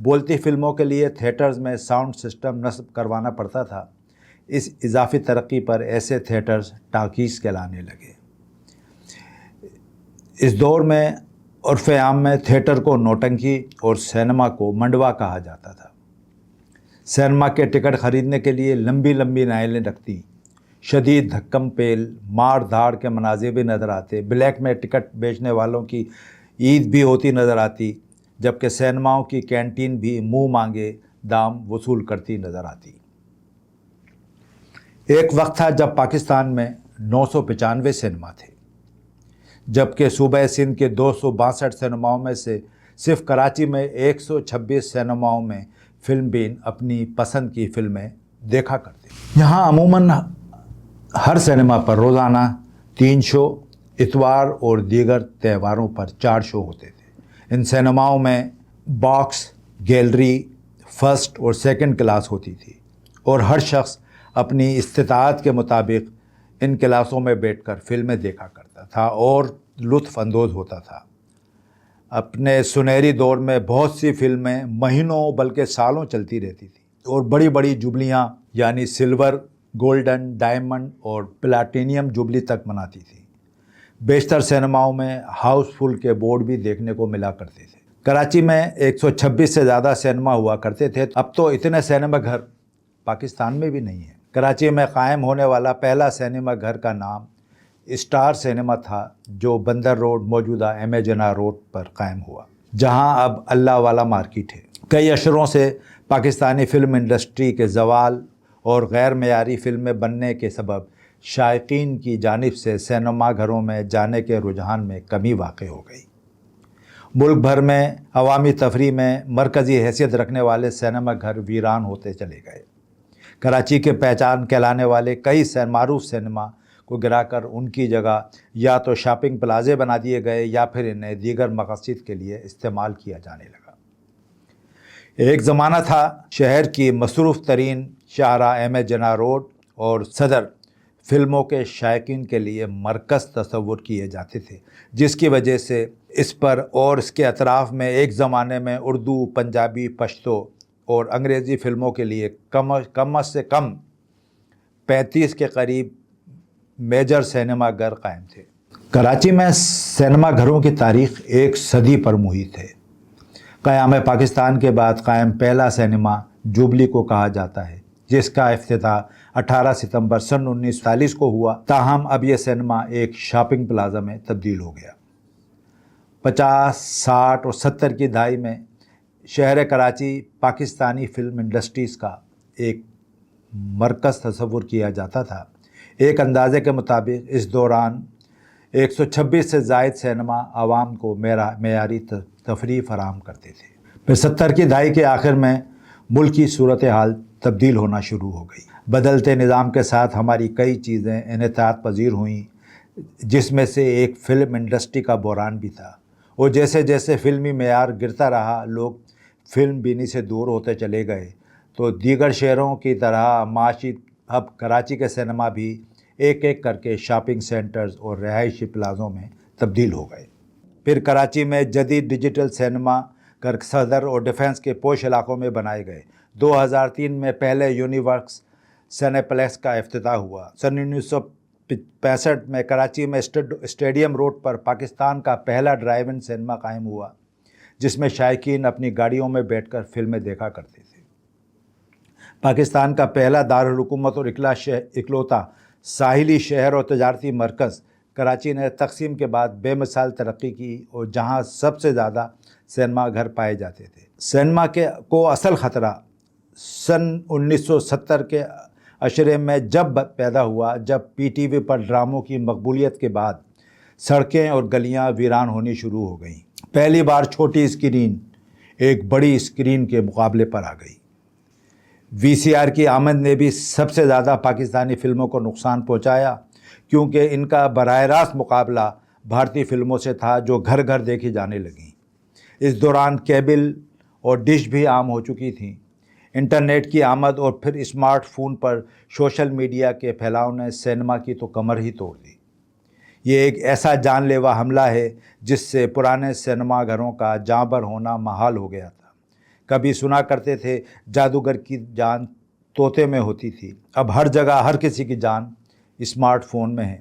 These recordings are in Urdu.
بولتی فلموں کے لیے تھیٹرز میں ساؤنڈ سسٹم نصب کروانا پڑتا تھا۔ اس اضافی ترقی پر ایسے تھیٹرز ٹاکیز کہلانے لگے۔ اس دور میں عرف عام میں تھیٹر کو نوٹنکی اور سینما کو منڈوا کہا جاتا تھا۔ سینما کے ٹکٹ خریدنے کے لیے لمبی لمبی لائنیں لگتی، شدید دھکم پیل، مار دھاڑ کے مناظر بھی نظر آتے، بلیک میں ٹکٹ بیچنے والوں کی عید بھی ہوتی نظر آتی، جبکہ سینماؤں کی کینٹین بھی منہ مانگے دام وصول کرتی نظر آتی۔ ایک وقت تھا جب پاکستان میں 995 سینما تھے، جبکہ صوبہ سندھ کے 262 سینماؤں میں سے صرف کراچی میں 126 سینماؤں میں فلم بین اپنی پسند کی فلمیں دیکھا کرتے۔ یہاں عموماً ہر سینما پر روزانہ 3 شو، اتوار اور دیگر تہواروں پر 4 شو ہوتے تھے۔ ان سینماؤں میں باکس، گیلری فرسٹ اور سیکنڈ کلاس ہوتی تھی اور ہر شخص اپنی استطاعت کے مطابق ان کلاسوں میں بیٹھ کر فلمیں دیکھا کرتا تھا اور لطف اندوز ہوتا تھا۔ اپنے سنہری دور میں بہت سی فلمیں مہینوں بلکہ سالوں چلتی رہتی تھیں اور بڑی بڑی جبلیاں یعنی سلور، گولڈن، ڈائمنڈ اور پلاٹینیم جبلی تک مناتی تھی۔ بیشتر سینماؤں میں ہاؤس فل کے بورڈ بھی دیکھنے کو ملا کرتے تھے۔ کراچی میں 126 سے زیادہ سینما ہوا کرتے تھے۔ اب تو اتنے سینما گھر پاکستان میں بھی نہیں ہیں۔ کراچی میں قائم ہونے والا پہلا سینما گھر کا نام اسٹار سینما تھا، جو بندر روڈ موجودہ ایم اے جناح روڈ پر قائم ہوا، جہاں اب اللہ والا مارکیٹ ہے۔ کئی اشروں سے پاکستانی فلم انڈسٹری کے زوال اور غیر معیاری فلمیں بننے کے سبب شائقین کی جانب سے سینما گھروں میں جانے کے رجحان میں کمی واقع ہو گئی۔ ملک بھر میں عوامی تفریح میں مرکزی حیثیت رکھنے والے سینما گھر ویران ہوتے چلے گئے۔ کراچی کے پہچان کہلانے والے کئی معروف سینما کو گرا کر ان کی جگہ یا تو شاپنگ پلازے بنا دیے گئے یا پھر انہیں دیگر مقاصد کے لیے استعمال کیا جانے لگا۔ ایک زمانہ تھا شہر کی مصروف ترین شاہراہ ایم اے جناح روڈ اور صدر فلموں کے شائقین کے لیے مرکز تصور کیے جاتے تھے، جس کی وجہ سے اس پر اور اس کے اطراف میں ایک زمانے میں اردو، پنجابی، پشتو اور انگریزی فلموں کے لیے کم از کم 35 کے قریب میجر سینما گھر قائم تھے۔ کراچی میں سینما گھروں کی تاریخ ایک صدی پر محیط ہے۔ قیام پاکستان کے بعد قائم پہلا سینما جوبلی کو کہا جاتا ہے، جس کا افتتاح 18 ستمبر سن 1940 کو ہوا، تاہم اب یہ سینما ایک شاپنگ پلازا میں تبدیل ہو گیا۔ 50، 60 اور 70 کی دہائی میں شہر کراچی پاکستانی فلم انڈسٹریز کا ایک مرکز تصور کیا جاتا تھا۔ ایک اندازے کے مطابق اس دوران 126 سے زائد سینما عوام کو معیاری تفریح فراہم کرتے تھے۔ پھر 70 کی دہائی کے آخر میں ملکی صورتحال تبدیل ہونا شروع ہو گئی۔ بدلتے نظام کے ساتھ ہماری کئی چیزیں انحطاط پذیر ہوئیں، جس میں سے ایک فلم انڈسٹری کا بحران بھی تھا، اور جیسے جیسے فلمی معیار گرتا رہا، لوگ فلم بینی سے دور ہوتے چلے گئے، تو دیگر شہروں کی طرح معاشی ہب کراچی کے سینما بھی ایک ایک کر کے شاپنگ سینٹرز اور رہائشی پلازوں میں تبدیل ہو گئے۔ پھر کراچی میں جدید ڈیجیٹل سینما گھر صدر اور ڈیفنس کے پوش علاقوں میں بنائے گئے۔ 2003 میں پہلے یونیورکس سینیپلیکس کا افتتاح ہوا۔ سن 1965 میں کراچی میں اسٹیڈیم روڈ پر پاکستان کا پہلا ڈرائیو ان سینما قائم ہوا، جس میں شائقین اپنی گاڑیوں میں بیٹھ کر فلمیں دیکھا کرتے تھے۔ پاکستان کا پہلا دارالحکومت اور اکلوتا ساحلی شہر اور تجارتی مرکز کراچی نے تقسیم کے بعد بے مثال ترقی کی، اور جہاں سب سے زیادہ سینما گھر پائے جاتے تھے۔ سینما کو اصل خطرہ سن 1970 کے عشرے میں جب پیدا ہوا، جب پی ٹی وی پر ڈراموں کی مقبولیت کے بعد سڑکیں اور گلیاں ویران ہونی شروع ہو گئیں۔ پہلی بار چھوٹی اسکرین ایک بڑی اسکرین کے مقابلے پر آ گئی۔ وی سی آر کی آمد نے بھی سب سے زیادہ پاکستانی فلموں کو نقصان پہنچایا، کیونکہ ان کا براہ راست مقابلہ بھارتی فلموں سے تھا جو گھر گھر دیکھی جانے لگیں۔ اس دوران کیبل اور ڈش بھی عام ہو چکی تھیں۔ انٹرنیٹ کی آمد اور پھر اسمارٹ فون پر سوشل میڈیا کے پھیلاؤ نے سینما کی تو کمر ہی توڑ دی۔ یہ ایک ایسا جان لیوا حملہ ہے جس سے پرانے سینما گھروں کا جاں بر ہونا محال ہو گیا تھا۔ کبھی سنا کرتے تھے جادوگر کی جان طوطے میں ہوتی تھی، اب ہر جگہ ہر کسی کی جان اسمارٹ فون میں ہے۔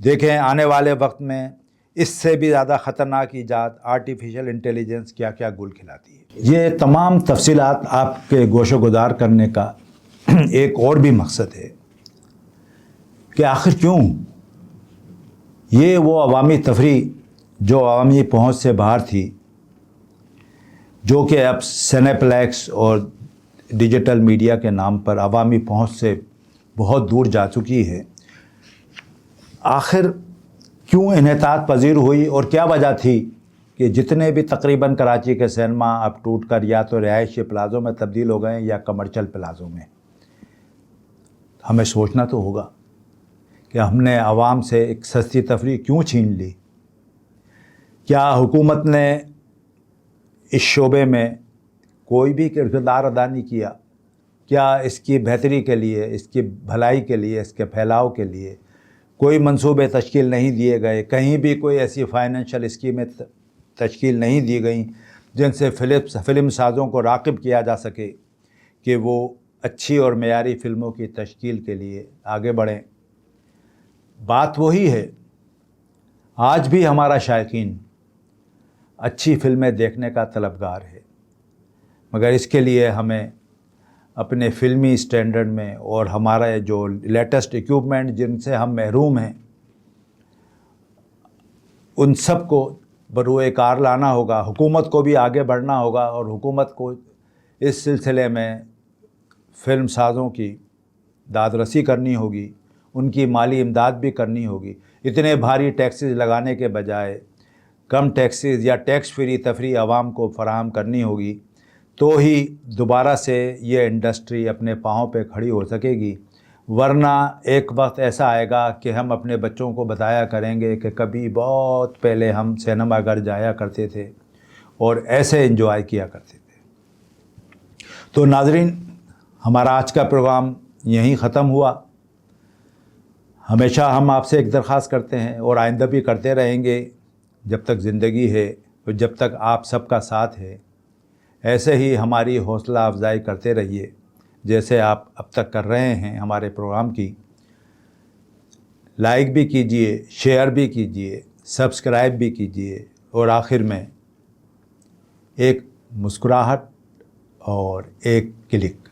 دیکھیں آنے والے وقت میں اس سے بھی زیادہ خطرناک ایجاد آرٹیفیشل انٹیلیجنس کیا کیا گل کھلاتی ہے۔ یہ تمام تفصیلات آپ کے گوش و گدار کرنے کا ایک اور بھی مقصد ہے کہ آخر کیوں یہ وہ عوامی تفریح جو عوامی پہنچ سے باہر تھی، جو کہ اب سینیپلیکس اور ڈیجیٹل میڈیا کے نام پر عوامی پہنچ سے بہت دور جا چکی ہے، آخر کیوں انحطاط پذیر ہوئی اور کیا وجہ تھی کہ جتنے بھی تقریباً کراچی کے سینما اب ٹوٹ کر یا تو رہائشی پلازوں میں تبدیل ہو گئے یا کمرشل پلازوں میں۔ ہمیں سوچنا تو ہوگا کہ ہم نے عوام سے ایک سستی تفریح کیوں چھین لی؟ کیا حکومت نے اس شعبے میں کوئی بھی کردار ادا نہیں کیا؟ کیا اس کی بہتری کے لیے، اس کی بھلائی کے لیے، اس کے پھیلاؤ کے لیے کوئی منصوبے تشکیل نہیں دیے گئے؟ کہیں بھی کوئی ایسی فائنینشیل اسکیمیں تشکیل نہیں دی گئیں جن سے فلم سازوں کو راغب کیا جا سکے کہ وہ اچھی اور معیاری فلموں کی تشکیل کے لیے آگے بڑھیں؟ بات وہی ہے، آج بھی ہمارا شائقین اچھی فلمیں دیکھنے کا طلبگار ہے، مگر اس کے لیے ہمیں اپنے فلمی سٹینڈرڈ میں اور ہمارا جو لیٹسٹ ایکوپمنٹ جن سے ہم محروم ہیں ان سب کو بروئے کار لانا ہوگا۔ حکومت کو بھی آگے بڑھنا ہوگا اور حکومت کو اس سلسلے میں فلم سازوں کی داد رسی کرنی ہوگی، ان کی مالی امداد بھی کرنی ہوگی۔ اتنے بھاری ٹیکسز لگانے کے بجائے کم ٹیکسز یا ٹیکس فری تفریح عوام کو فراہم کرنی ہوگی، تو ہی دوبارہ سے یہ انڈسٹری اپنے پاؤں پہ کھڑی ہو سکے گی، ورنہ ایک وقت ایسا آئے گا کہ ہم اپنے بچوں کو بتایا کریں گے کہ کبھی بہت پہلے ہم سینما گھر جایا کرتے تھے اور ایسے انجوائے کیا کرتے تھے۔ تو ناظرین، ہمارا آج کا پروگرام یہیں ختم ہوا۔ ہمیشہ ہم آپ سے ایک درخواست کرتے ہیں اور آئندہ بھی کرتے رہیں گے، جب تک زندگی ہے اور جب تک آپ سب کا ساتھ ہے، ایسے ہی ہماری حوصلہ افزائی کرتے رہیے جیسے آپ اب تک کر رہے ہیں۔ ہمارے پروگرام کی لائک بھی کیجئے، شیئر بھی کیجئے، سبسکرائب بھی کیجئے، اور آخر میں ایک مسکراہٹ اور ایک کلک